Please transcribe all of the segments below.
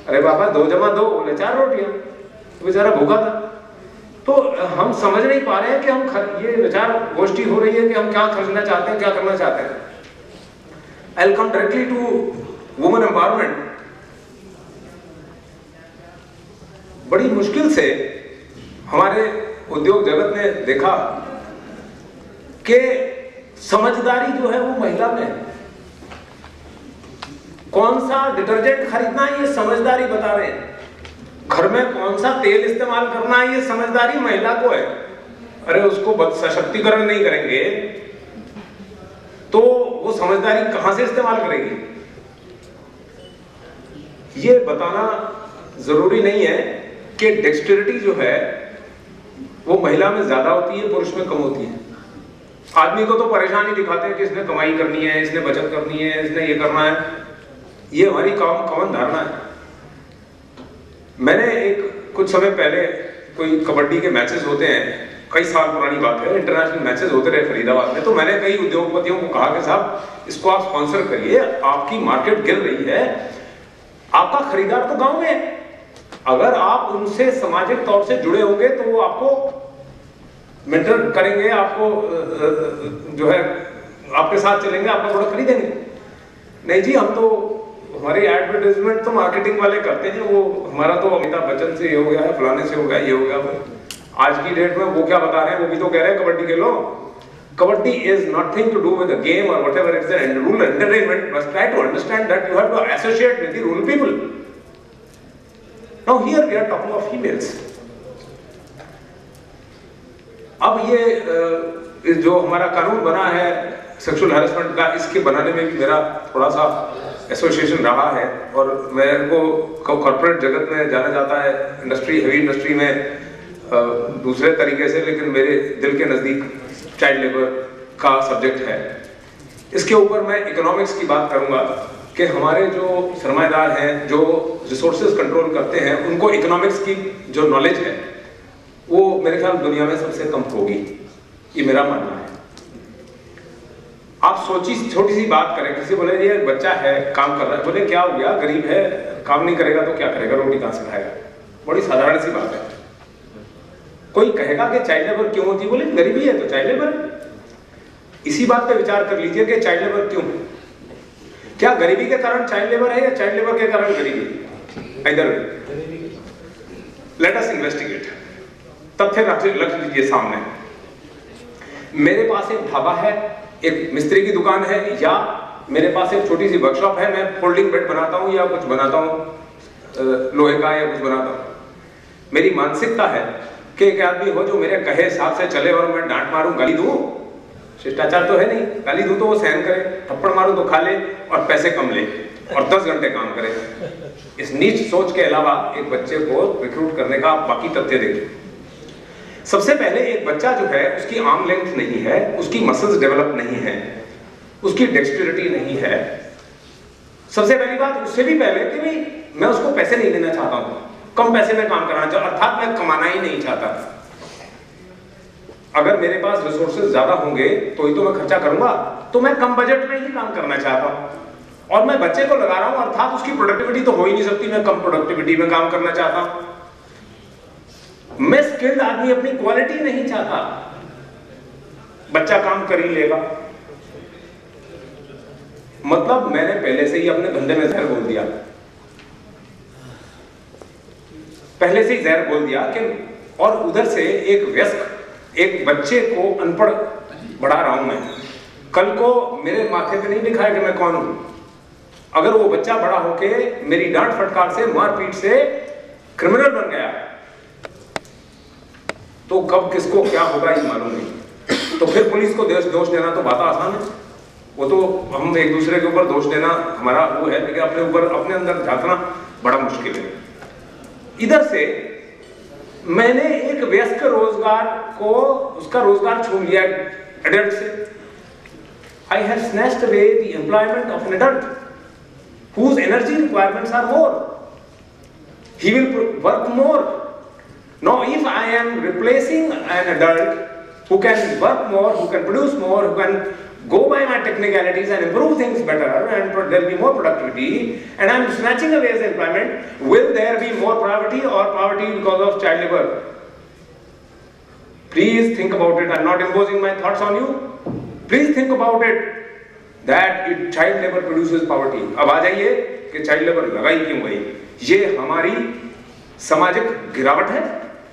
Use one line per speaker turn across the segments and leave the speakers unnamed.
अरे बाबा 2 जमा 2 बोले 4 रोटियां, तो बेचारा भूखा था। तो हम समझ नहीं पा रहे हैं कि हम ये विचार गोष्ठी हो रही है कि हम क्या खर्चना चाहते हैं, क्या करना चाहते हैं। I'll come directly to women empowerment. बड़ी मुश्किल से हमारे उद्योग जगत ने देखा कि समझदारी जो है वो महिला में है। कौन सा डिटर्जेंट खरीदना है ये समझदारी बता रहे हैं, घर में कौन सा तेल इस्तेमाल करना है ये समझदारी महिला को है। अरे उसको सशक्तिकरण नहीं करेंगे तो वो समझदारी कहां से इस्तेमाल करेगी? ये बताना जरूरी नहीं है कि डेक्सटेरिटी जो है वो महिला में ज्यादा होती है, पुरुष में कम होती है। आदमी को तो परेशानी दिखाते हैं कि इसने कमाई करनी है, इसने बचत करनी है, इसने ये करना है। ये हमारी कॉमन धारणा है। मैंने कुछ समय पहले कोई कबड्डी के मैचेस होते हैं, कई साल पुरानी बात है, इंटरनेशनल मैचेस होते रहे फरीदाबाद में, तो मैंने कई उद्योगपतियों को कहा कि साहब इसको आप स्पॉन्सर करिए, आपकी मार्केट गिर रही है, आपका खरीदार तो गांव में है, अगर आप उनसे सामाजिक तौर से जुड़े होंगे तो वो आपको मेंटर करेंगे, आपको जो है आपके साथ चलेंगे, आपका प्रोडक्ट खरीदेंगे। नहीं जी, हम तो हमारी एडवर्टाइजमेंट तो मार्केटिंग वाले करते हैं, वो हमारा तो अमिताभ बच्चन से ये हो गया है, फलाने से हो गया, ये हो गया। आज की डेट में वो क्या बता रहे हैं, वो भी तो कह रहे हैं कबड्डी खेलो। Kabaddi is nothing to do with the game और whatever it is an rural entertainment, but try to understand that you have to associate with the rural people. Now here we are talking of females. अब ये जो हमारा कानून बना है sexual harassment का, इसके बनाने में भी मेरा थोड़ा सा एसोसिएशन रहा है, और मेरे को कॉर्पोरेट जगत में जाना जाता है, इंडस्ट्री, हेवी इंडस्ट्री में दूसरे तरीके से, लेकिन मेरे दिल के नजदीक चाइल्ड लेबर का सब्जेक्ट है। इसके ऊपर मैं इकोनॉमिक्स की बात करूंगा कि हमारे जो सरमाएदार हैं, जो रिसोर्सेज कंट्रोल करते हैं, उनको इकोनॉमिक्स की जो नॉलेज है वो मेरे ख्याल दुनिया में सबसे कम होगी, ये मेरा मानना है। आप सोची छोटी सी बात करें, किसी बोले ये बच्चा है काम कर रहा है, बोले क्या हो गया, गरीब है, काम नहीं करेगा तो क्या करेगा, रोटी कहां से खाएगा? बड़ी साधारण सी बात है। कोई कहेगा कि चाइल्ड लेबर क्यों होती है, बोले गरीबी है तो चाइल्ड लेबर। इसी बात पे विचार कर लीजिए कि चाइल्ड लेबर क्यों है। क्या गरीबी के कारण चाइल्ड लेबर है या चाइल्ड लेबर के कारण गरीबी? इधर लेट अस इन्वेस्टिगेट। तथ्य रख लीजिए सामने। मेरे पास एक ढाबा है, एक मिस्त्री की दुकान है, या मेरे पास एक छोटी सी वर्कशॉप है, मैं फोल्डिंग बेड बनाता हूं या कुछ बनाता हूं लोहे का या कुछ बनाता हूं। मेरी मानसिकता है कि एक आदमी हो जो मेरे कहे हिसाब से चले, और मैं डांट मारूं, गाली दूं, शिष्टाचार तो है नहीं, गाली दूं तो वो सहन करे, थप्पड़ मारूं तो खा ले और पैसे कम ले और 10 घंटे काम करे। इस नीच सोच के अलावा एक बच्चे को रिक्रूट करने का बाकी तथ्य देखिए। सबसे पहले एक बच्चा जो है उसकी आर्म लेंथ नहीं है, उसकी मसल्स डेवलप नहीं है, उसकी डेक्सटेरिटी नहीं है। सबसे पहली बात, उससे भी पहले कि भाई मैं उसको पैसे नहीं देना चाहता हूं, कम पैसे में काम कराना चाहता, अर्थात मैं कमाना ही नहीं चाहता। अगर मेरे पास रिसोर्सेज ज्यादा होंगे तो ही तो मैं खर्चा करूंगा, तो मैं कम बजट में ही काम करना चाहता हूं। और मैं बच्चे को लगा रहा हूं, अर्थात उसकी प्रोडक्टिविटी तो हो ही नहीं सकती, मैं कम प्रोडक्टिविटी में काम करना चाहता हूं। मैं स्किल्ड आदमी अपनी क्वालिटी नहीं चाहता, बच्चा काम कर ही लेगा। मतलब मैंने पहले से ही अपने धंधे में जहर बोल दिया, पहले से ही जहर बोल दिया कि, और उधर से एक वयस्क एक बच्चे को अनपढ़ बढ़ा रहा हूं मैं। कल को मेरे माथे पे नहीं लिखा है कि मैं कौन हूं। अगर वो बच्चा बड़ा होके मेरी डांट फटकार से, मारपीट से क्रिमिनल बन गया तो कब किसको क्या होगा ये मालूम नहीं। तो फिर पुलिस को दोष देना तो बात आसान है, वो तो हम एक दूसरे के ऊपर दोष देना हमारा वो है, लेकिन अपने ऊपर अपने अंदर झांकना बड़ा मुश्किल है। इधर से मैंने एक वयस्क रोजगार को, उसका रोजगार छीन लिया एडल्ट से। I have snatched away the employment of an adult whose energy requirements are more. He will work more. Now, if I am replacing an adult who can work more, who can produce more, who can go by my technicalities and improve things better, and there will be more productivity, and I am snatching away his employment, will there be more poverty or poverty because of child labor? Please think about it. I am not imposing my thoughts on you. Please think about it. That child labor produces poverty. अब आ जाइए कि child labor लगाई क्यों गई? ये हमारी सामाजिक गिरावट है।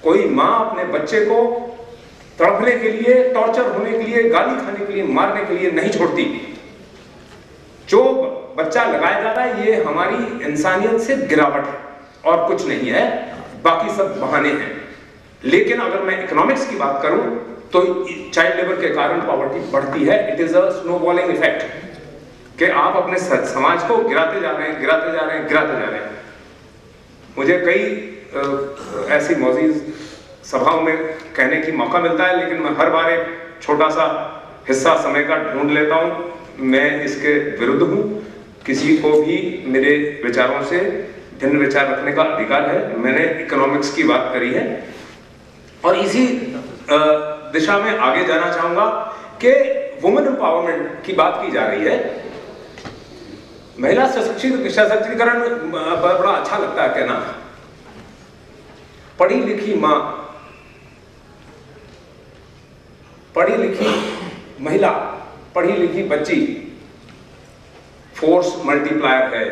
कोई माँ अपने बच्चे को तड़पने के लिए, टॉर्चर होने के लिए, गाली खाने के लिए, मारने के लिए नहीं छोड़ती। जो बच्चा लगाया जा रहा है, ये हमारी इंसानियत से गिरावट है और कुछ नहीं है, बाकी सब बहाने हैं। लेकिन अगर मैं इकोनॉमिक्स की बात करूं तो चाइल्ड लेबर के कारण पॉवर्टी बढ़ती है। It is a snowballing effect कि आप अपने समाज को गिराते जा रहे हैं, गिराते जा रहे हैं, गिराते जा रहे हैं। मुझे कई ऐसी मौजूद सभाओं में कहने की मौका मिलता है, लेकिन मैं हर बार एक छोटा सा हिस्सा समय का ढूंढ लेता हूं। मैं इसके विरुद्ध हूं। किसी को भी मेरे विचारों से भिन्न विचार रखने का अधिकार है। मैंने इकोनॉमिक्स की बात करी है और इसी दिशा में आगे जाना चाहूंगा कि वुमेन एम्पावरमेंट की बात की जा रही है। महिला सशक्तिकरण बड़ा अच्छा लगता है कहना। पढ़ी लिखी मां, पढ़ी लिखी महिला, पढ़ी लिखी बच्ची फोर्स मल्टीप्लायर है।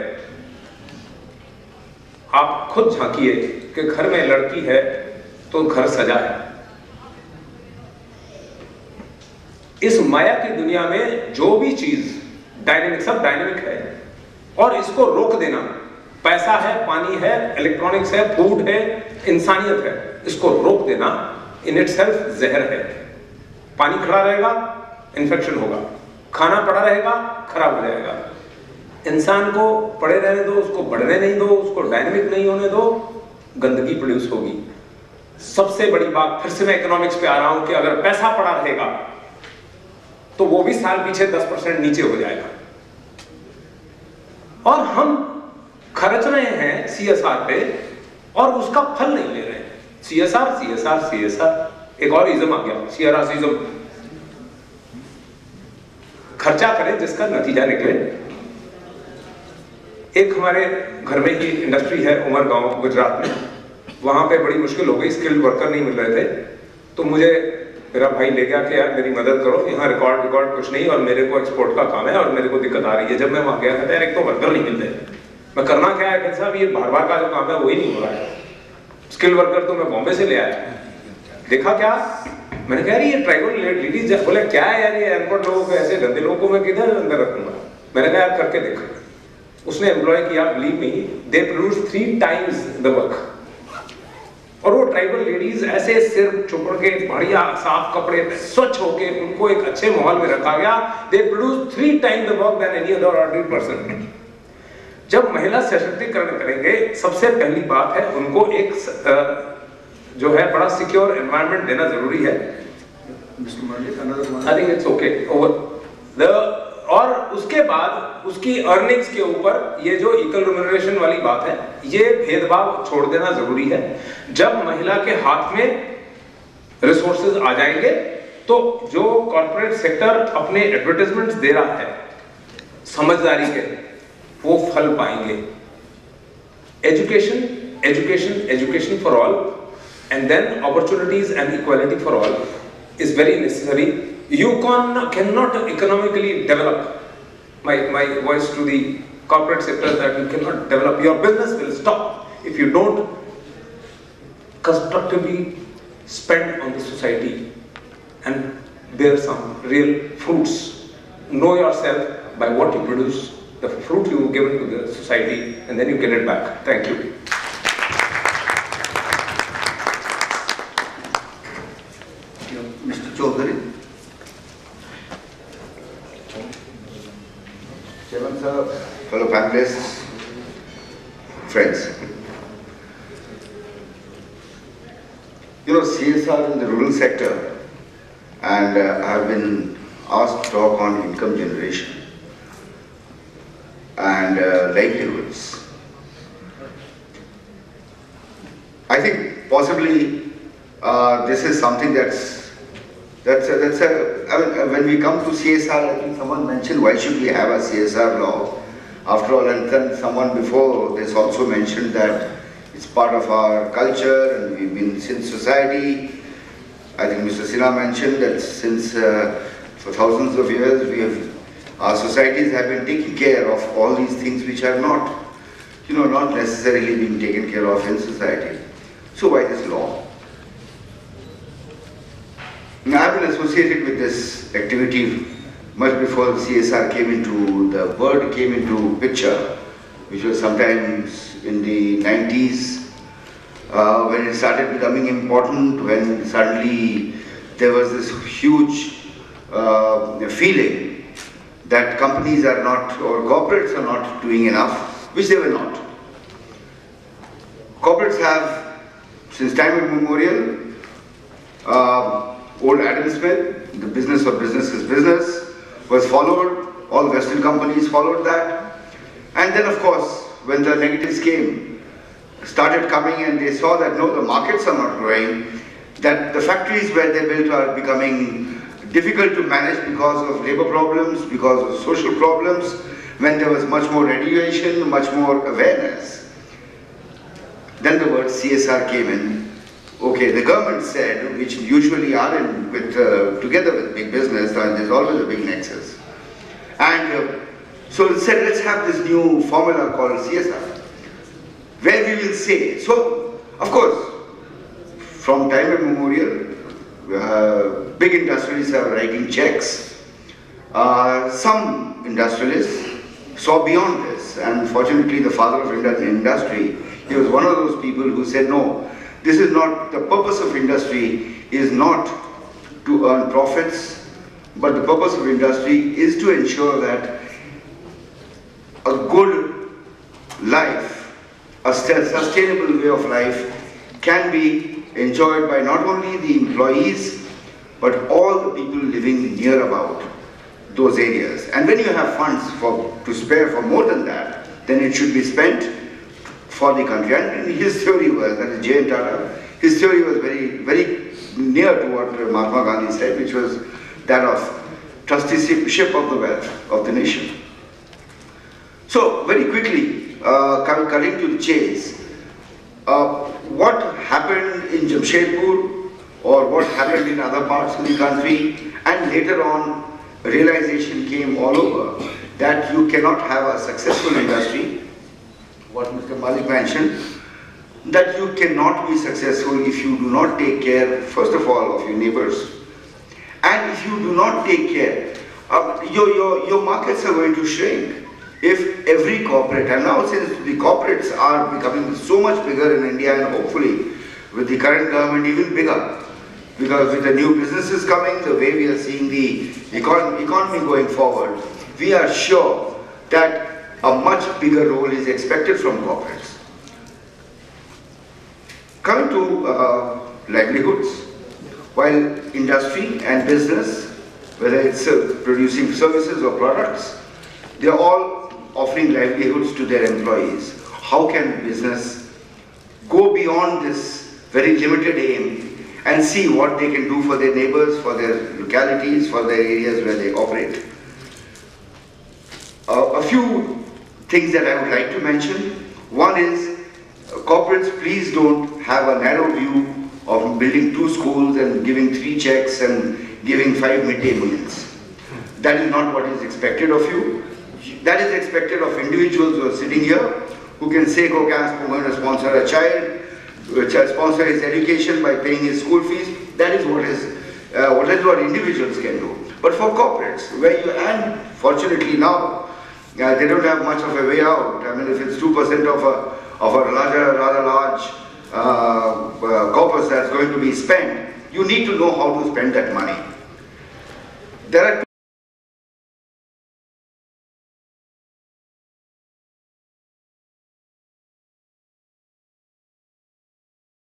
आप खुद झांकिए कि घर में लड़की है तो घर सजा है। इस माया की दुनिया में जो भी चीज डायनेमिक, सब डायनेमिक है और इसको रोक देना, पैसा है, पानी है, इलेक्ट्रॉनिक्स है, फूड है, इंसानियत है, इसको रोक देना इन इटसेल्फ जहर है। पानी खड़ा रहेगा, इन्फेक्शन होगा, खाना पड़ा रहेगा, खराब हो जाएगा। इंसान को पड़े रहने दो, उसको बढ़ने नहीं दो, उसको डायनेमिक नहीं होने दो, गंदगी प्रोड्यूस होगी। सबसे बड़ी बात, फिर से मैं इकोनॉमिक्स पे आ रहा हूं कि अगर पैसा पड़ा रहेगा तो वो भी साल पीछे 10% नीचे हो जाएगा। और हम खर्च रहे हैं सीएसआर पे और उसका फल नहीं ले रहे हैं। सीएसआर सीएसआर सीएसआर, एक और इज्म आ गया, सीआरआर। खर्चा करें जिसका नतीजा निकले। एक हमारे घर में ही इंडस्ट्री है उमरगांव गुजरात में, वहां पे बड़ी मुश्किल हो गई, स्किल्ड वर्कर नहीं मिल रहे थे। तो मुझे मेरा भाई ले गया कि यार मेरी मदद करो, यहाँ रिकॉर्ड कुछ नहीं और मेरे को एक्सपोर्ट का काम है और मेरे को दिक्कत आ रही है। जब मैं वहां गया था यार एक तो वर्कर नहीं मिलते, मैं करना क्या है साहब, ये बार बार का जो काम है वही नहीं हो रहा है। स्किल वर्कर तो मैं बॉम्बे से ले आया, देखा क्या, मैंने कहा ये ट्राइबल लेडीज, बोले क्या है यार ये एयरपोर्ट लोगों को, ऐसे गंदे लोगों को मैं किधर अंदर रखूंगा। मैंने कहा यार करके देखा। उसने एम्प्लॉय किया, believe me, they produce 3 times the work. और वो ट्राइबल लेडीज ऐसे सिर चुपड़ के, बढ़िया साफ कपड़े में, स्वच्छ होके, उनको एक अच्छे माहौल में रखा गया। They produce 3 times the work than any other ordinary person. जब महिला सशक्तिकरण करेंगे, सबसे पहली बात है उनको एक जो है बड़ा सिक्योर एनवायरनमेंट देना जरूरी है। I think it's okay over. और उसके बाद उसकी अर्निंग्स के ऊपर ये जो इक्वल रिम्यूनरेशन वाली बात है, ये भेदभाव छोड़ देना जरूरी है। जब महिला के हाथ में रिसोर्सेज आ जाएंगे तो जो कॉर्पोरेट सेक्टर अपने एडवर्टाइजमेंट्स दे रहा है समझदारी के, वो फल पाएंगे। Education education education for all and then opportunities and equality for all is very necessary. You cannot economically develop, my voice to the corporate sector, that you cannot develop, your business will stop if you don't constructively spend on the society and bear some real fruits. Know yourself by what you produce, the fruit you give to the society, and then you get it back. Thank you.
Mr. Chaudhary. Chairman sir, fellow panelists, friends. You know, CSR in the rural sector, and I have been asked to talk on income generation and livelihoods. I think possibly this is something that's I mean, when we come to CSR, I think someone mentioned why should we have a CSR law? After all, and then someone before this also mentioned that it's part of our culture and we've been since society. I think Mr. Sinha mentioned that since for thousands of years our societies have been taking care of all these things which are not, not necessarily being taken care of in society. So why this law? Now, I've been associated with this activity much before the CSR the word came into picture, which was sometimes in the 90s, when it started becoming important, when suddenly there was this huge feeling that companies are not, or corporates are not doing enough, which they were not. Corporates have, since time immemorial, old Adam Smith, the business of business is business, was followed, all Western companies followed that. And then of course, when the negatives started coming and they saw that no, the markets are not growing, that the factories where they built are becoming difficult to manage because of labor problems, because of social problems, when there was much more regulation, much more awareness. Then the word CSR came in. Okay, the government said, which usually are together with big business, and there's always a big nexus. And so it said, let's have this new formula called CSR, where we will say, so of course, from time immemorial, big industrialists are writing checks. Some industrialists saw beyond this, and fortunately the father of Indian industry, he was one of those people who said, no, this is not, the purpose of industry is not to earn profits, but the purpose of industry is to ensure that a good life, a sustainable way of life can be enjoyed by not only the employees, but all the people living near about those areas. And when you have funds to spare for more than that, then it should be spent for the country. And his theory was, that is J.N. Tata, his theory was very, very near to what Mahatma Gandhi said, which was that of trusteeship of the wealth of the nation. So, very quickly, cutting to the chase, what happened in Jamshedpur or what happened in other parts of the country, and later on realization came all over that you cannot have a successful industry, what Mr. Malik mentioned, that you cannot be successful if you do not take care, first of all, of your neighbors. And if you do not take care, your markets are going to shrink. If every corporate, and now since the corporates are becoming so much bigger in India, and hopefully with the current government even bigger, because with the new businesses coming, the way we are seeing the economy going forward, we are sure that a much bigger role is expected from corporates. Coming to livelihoods, while industry and business, whether it's producing services or products, they are all offering livelihoods to their employees. How can business go beyond this very limited aim and see what they can do for their neighbors, for their localities, for their areas where they operate? A few things that I would like to mention. One is, corporates, please don't have a narrow view of building 2 schools and giving 3 checks and giving 5 midday meals. That is not what is expected of you. That is expected of individuals who are sitting here, who can say, okay, I'm going to sponsor a child, sponsor his education by paying his school fees. That is what individuals can do. But for corporates, and fortunately now, they don't have much of a way out. I mean, if it's 2% of a rather large corpus that's going to be spent, you need to know how to spend that money.